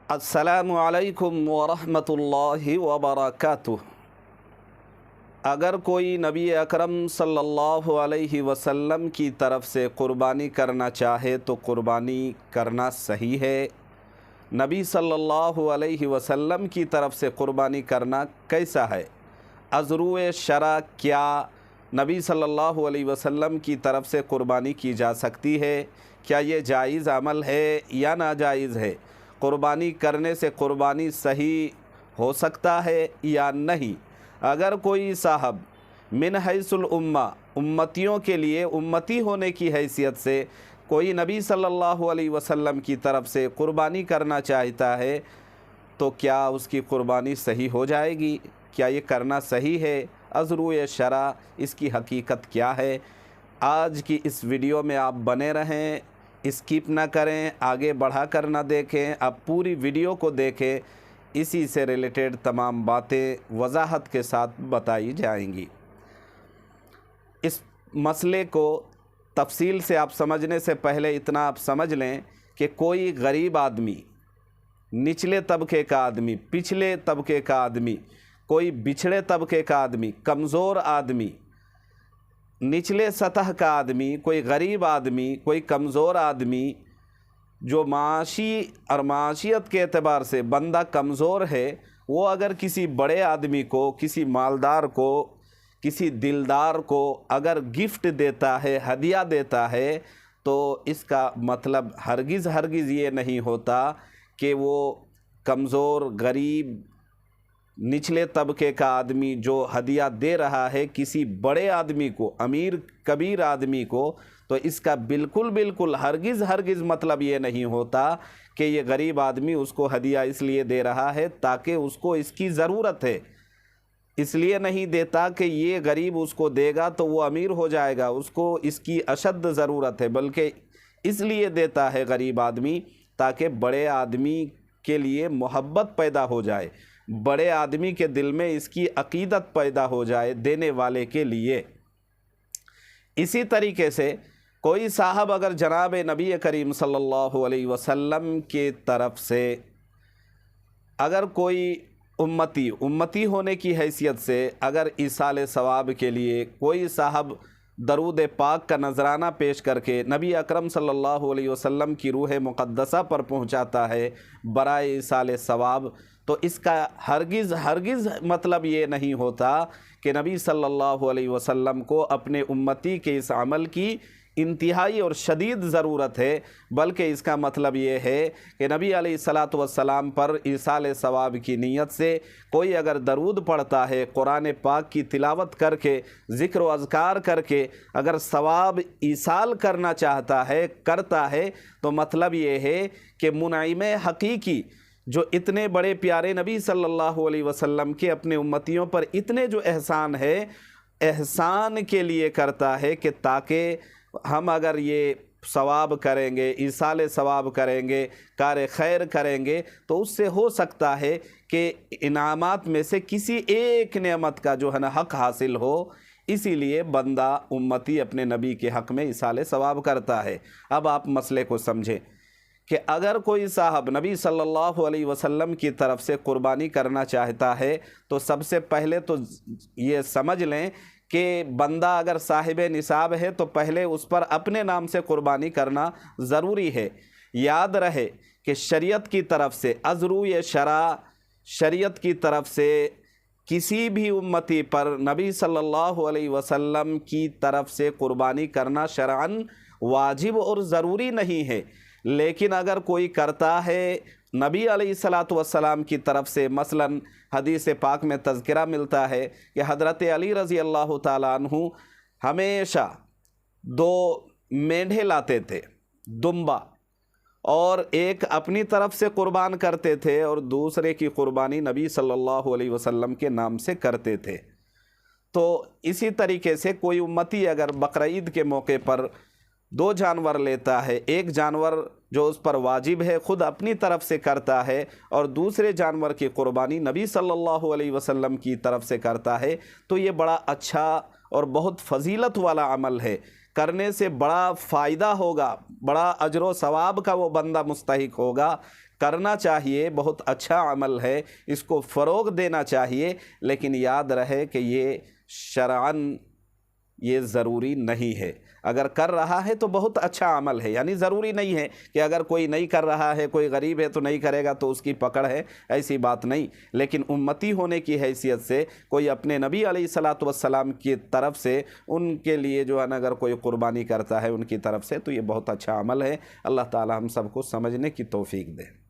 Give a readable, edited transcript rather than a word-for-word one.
السلام علیکم ورحمۃ اللہ وبرکاتہ۔ اگر کوئی نبی اکرم صلی اللہ علیہ وسلم کی طرف سے قربانی کرنا چاہے تو قربانی کرنا صحیح ہے۔ نبی صلی اللہ علیہ وسلم کی طرف سے قربانی کرنا کیسا ہے؟ از روئے شرع کیا نبی صلی اللہ علیہ وسلم کی طرف سے قربانی کی جا سکتی ہے؟ کیا یہ جائز عمل ہے یا ناجائز ہے؟ قربانی کرنے سے قربانی صحیح ہو سکتا ہے یا نہیں؟ اگر کوئی صاحب من حیث الامہ امتیوں کے لیے امتی ہونے کی حیثیت سے کوئی نبی صلی اللہ علیہ وسلم کی طرف سے قربانی کرنا چاہتا ہے تو کیا اس کی قربانی صحیح ہو جائے گی؟ کیا یہ کرنا صحیح ہے؟ از روئے شرع اس کی حقیقت کیا ہے؟ آج کی اس ویڈیو میں آپ بنے رہیں، اسکپ نہ کریں، آگے بڑھا کر نہ دیکھیں، آپ پوری ویڈیو کو دیکھیں، اسی سے ریلیٹڈ تمام باتیں وضاحت کے ساتھ بتائی جائیں گی۔ اس مسئلے کو تفصیل سے آپ سمجھنے سے پہلے اتنا آپ سمجھ لیں کہ کوئی غریب آدمی، نچلے طبقے کا آدمی، پچھلے طبقے کا آدمی، کوئی بچھڑے طبقے کا آدمی، کمزور آدمی، نچلے سطح کا آدمی، کوئی غریب آدمی، کوئی کمزور آدمی جو معاشی اور معاشیت کے اعتبار سے بندہ کمزور ہے، وہ اگر کسی بڑے آدمی کو، کسی مالدار کو، کسی دلدار کو اگر گفٹ دیتا ہے، ہدیہ دیتا ہے، تو اس کا مطلب ہرگز یہ نہیں ہوتا کہ وہ کمزور، غریب، نچلے طبقے کا آدمی جو ہدیہ دے رہا ہے کسی بڑے آدمی کو، امیر کبیر آدمی کو، تو اس کا بالکل ہرگز مطلب یہ نہیں ہوتا کہ یہ غریب آدمی اس کو ہدیہ اس لیے دے رہا ہے تاکہ اس کو اس کی ضرورت ہے، اس لیے نہیں دیتا کہ یہ غریب اس کو دے گا تو وہ امیر ہو جائے گا، اس کو اس کی اشد ضرورت ہے، بلکہ اس لیے دیتا ہے غریب آدمی تاکہ بڑے آدمی کے لیے محبت پیدا ہو جائے، بڑے آدمی کے دل میں اس کی عقیدت پیدا ہو جائے دینے والے کے لیے۔ اسی طریقے سے کوئی صاحب اگر جناب نبی کریم صلی اللہ علیہ وسلم کی طرف سے اگر کوئی امتی ہونے کی حیثیت سے اگر ایصال ثواب کے لیے کوئی صاحب درود پاک کا نذرانہ پیش کر کے نبی اکرم صلی اللہ علیہ وسلم کی روح مقدسہ پر پہنچاتا ہے برائے ایصال ثواب، تو اس کا ہرگز مطلب یہ نہیں ہوتا کہ نبی صلی اللہ علیہ وسلم کو اپنے امتی کے اس عمل کی انتہائی اور شدید ضرورت ہے، بلکہ اس کا مطلب یہ ہے کہ نبی علیہ الصلاۃ والسلام پر ایصال ثواب کی نیت سے کوئی اگر درود پڑھتا ہے، قرآن پاک کی تلاوت کر کے، ذکر و اذکار کر کے اگر ثواب ایصال کرنا چاہتا ہے، کرتا ہے، تو مطلب یہ ہے کہ منعم حقیقی جو اتنے بڑے پیارے نبی صلی اللہ علیہ وسلم کے اپنے امتیوں پر اتنے جو احسان ہے، احسان کے لیے کرتا ہے کہ تاکہ ہم اگر یہ ثواب کریں گے، ایصال ثواب کریں گے، کار خیر کریں گے، تو اس سے ہو سکتا ہے کہ انعامات میں سے کسی ایک نعمت کا جو ہے نا حق حاصل ہو، اسی لیے بندہ امتی اپنے نبی کے حق میں ایصال ثواب کرتا ہے۔ اب آپ مسئلے کو سمجھیں کہ اگر کوئی صاحب نبی صلی اللہ علیہ وسلم کی طرف سے قربانی کرنا چاہتا ہے تو سب سے پہلے تو یہ سمجھ لیں کہ بندہ اگر صاحب نصاب ہے تو پہلے اس پر اپنے نام سے قربانی کرنا ضروری ہے۔ یاد رہے کہ شریعت کی طرف سے از روئے شرع، شریعت کی طرف سے کسی بھی امتی پر نبی صلی اللہ علیہ وسلم کی طرف سے قربانی کرنا شرعاً واجب اور ضروری نہیں ہے، لیکن اگر کوئی کرتا ہے نبی علیہ الصلاۃ والسلام کی طرف سے، مثلا حدیث پاک میں تذکرہ ملتا ہے کہ حضرت علی رضی اللہ تعالیٰ عنہ ہمیشہ 2 مینڈھے لاتے تھے، دمبا، اور ایک اپنی طرف سے قربان کرتے تھے اور دوسرے کی قربانی نبی صلی اللہ علیہ وسلم کے نام سے کرتے تھے۔ تو اسی طریقے سے کوئی امتی اگر بقرعید کے موقع پر 2 جانور لیتا ہے، ایک جانور جو اس پر واجب ہے خود اپنی طرف سے کرتا ہے اور دوسرے جانور کی قربانی نبی صلی اللہ علیہ وسلم کی طرف سے کرتا ہے، تو یہ بڑا اچھا اور بہت فضیلت والا عمل ہے۔ کرنے سے بڑا فائدہ ہوگا، بڑا اجر و ثواب کا وہ بندہ مستحق ہوگا، کرنا چاہیے، بہت اچھا عمل ہے، اس کو فروغ دینا چاہیے، لیکن یاد رہے کہ یہ شرعاً یہ ضروری نہیں ہے۔ اگر کر رہا ہے تو بہت اچھا عمل ہے، یعنی ضروری نہیں ہے کہ اگر کوئی نہیں کر رہا ہے، کوئی غریب ہے تو نہیں کرے گا تو اس کی پکڑ ہے، ایسی بات نہیں۔ لیکن امتی ہونے کی حیثیت سے کوئی اپنے نبی علیہ الصلاۃ والسلام کی طرف سے ان کے لیے جو ہے نا اگر کوئی قربانی کرتا ہے ان کی طرف سے، تو یہ بہت اچھا عمل ہے۔ اللہ تعالی ہم سب کو سمجھنے کی توفیق دے۔